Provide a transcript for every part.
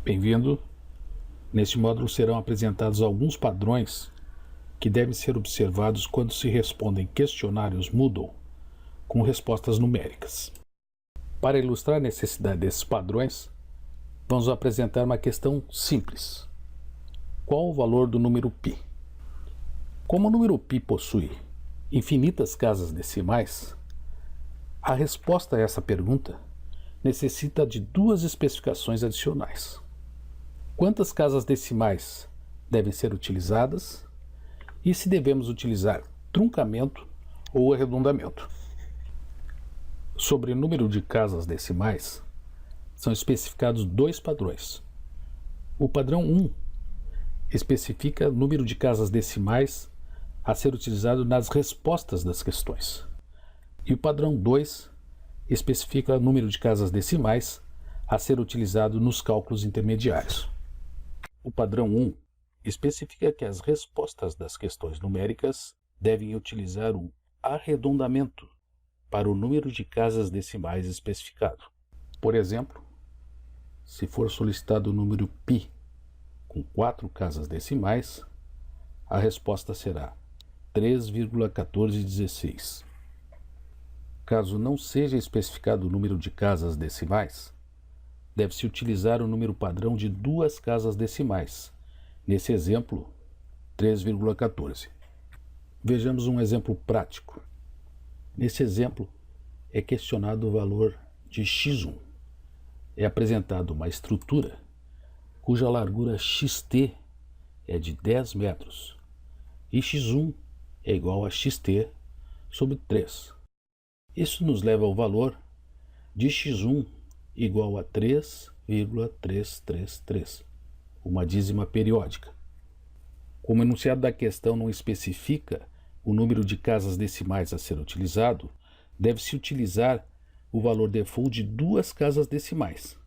Bem-vindo! Neste módulo serão apresentados alguns padrões que devem ser observados quando se respondem questionários Moodle com respostas numéricas. Para ilustrar a necessidade desses padrões, vamos apresentar uma questão simples. Qual o valor do número π? Como o número π possui infinitas casas decimais, a resposta a essa pergunta necessita de duas especificações adicionais. Quantas casas decimais devem ser utilizadas e se devemos utilizar truncamento ou arredondamento. Sobre o número de casas decimais, são especificados dois padrões. O padrão 1 especifica o número de casas decimais a ser utilizado nas respostas das questões. E o padrão 2 especifica o número de casas decimais a ser utilizado nos cálculos intermediários. O padrão 1 especifica que as respostas das questões numéricas devem utilizar o arredondamento para o número de casas decimais especificado. Por exemplo, se for solicitado o número π com 4 casas decimais, a resposta será 3,1416. Caso não seja especificado o número de casas decimais, deve-se utilizar o número padrão de 2 casas decimais, nesse exemplo, 3,14. Vejamos um exemplo prático. Nesse exemplo, é questionado o valor de x1. É apresentada uma estrutura cuja largura xt é de 10 metros e x1 é igual a xt sobre 3. Isso nos leva ao valor de x1 igual a 3,333, uma dízima periódica. Como o enunciado da questão não especifica o número de casas decimais a ser utilizado, deve-se utilizar o valor default de 2 casas decimais,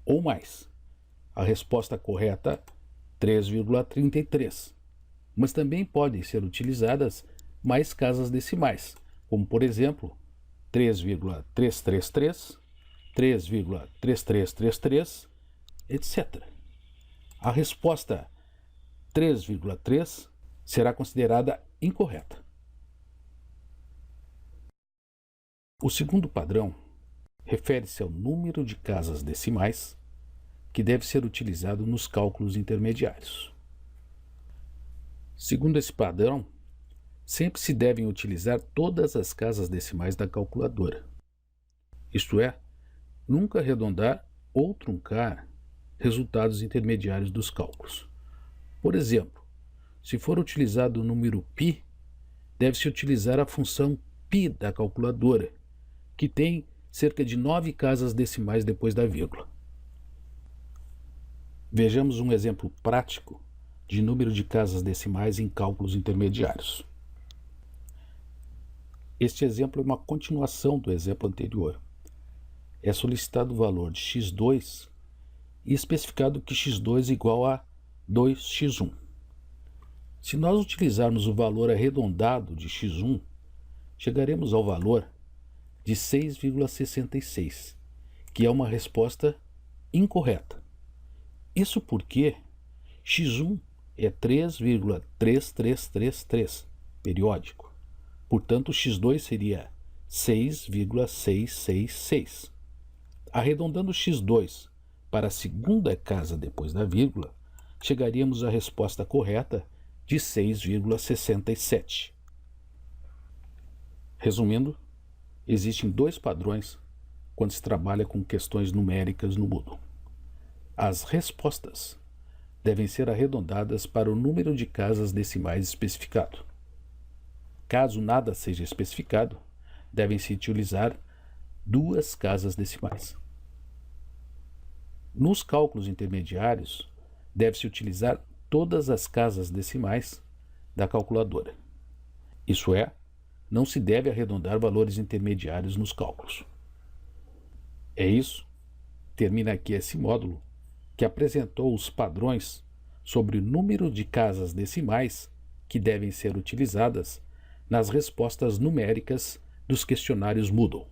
ou mais. A resposta correta, 3,33. Mas também podem ser utilizadas mais casas decimais, como por exemplo, 3,333, 3,3333, etc. A resposta 3,3 será considerada incorreta. O segundo padrão refere-se ao número de casas decimais que deve ser utilizado nos cálculos intermediários. Segundo esse padrão, sempre se devem utilizar todas as casas decimais da calculadora. Isto é, nunca arredondar ou truncar resultados intermediários dos cálculos. Por exemplo, se for utilizado o número π, deve-se utilizar a função π da calculadora, que tem cerca de 9 casas decimais depois da vírgula. Vejamos um exemplo prático de número de casas decimais em cálculos intermediários. Este exemplo é uma continuação do exemplo anterior. É solicitado o valor de x2 e especificado que x2 é igual a 2x1. Se nós utilizarmos o valor arredondado de x1, chegaremos ao valor de 6,66, que é uma resposta incorreta. Isso porque x1 é 3,3333 periódico. Portanto, x2 seria 6,666. Arredondando x2 para a segunda casa depois da vírgula, chegaríamos à resposta correta de 6,67. Resumindo, existem dois padrões quando se trabalha com questões numéricas no Moodle. As respostas devem ser arredondadas para o número de casas decimais especificado. Caso nada seja especificado, devem-se utilizar 2 casas decimais. Nos cálculos intermediários, deve-se utilizar todas as casas decimais da calculadora. Isso é, não se deve arredondar valores intermediários nos cálculos. É isso. Termina aqui esse módulo que apresentou os padrões sobre o número de casas decimais que devem ser utilizadas nas respostas numéricas dos questionários Moodle.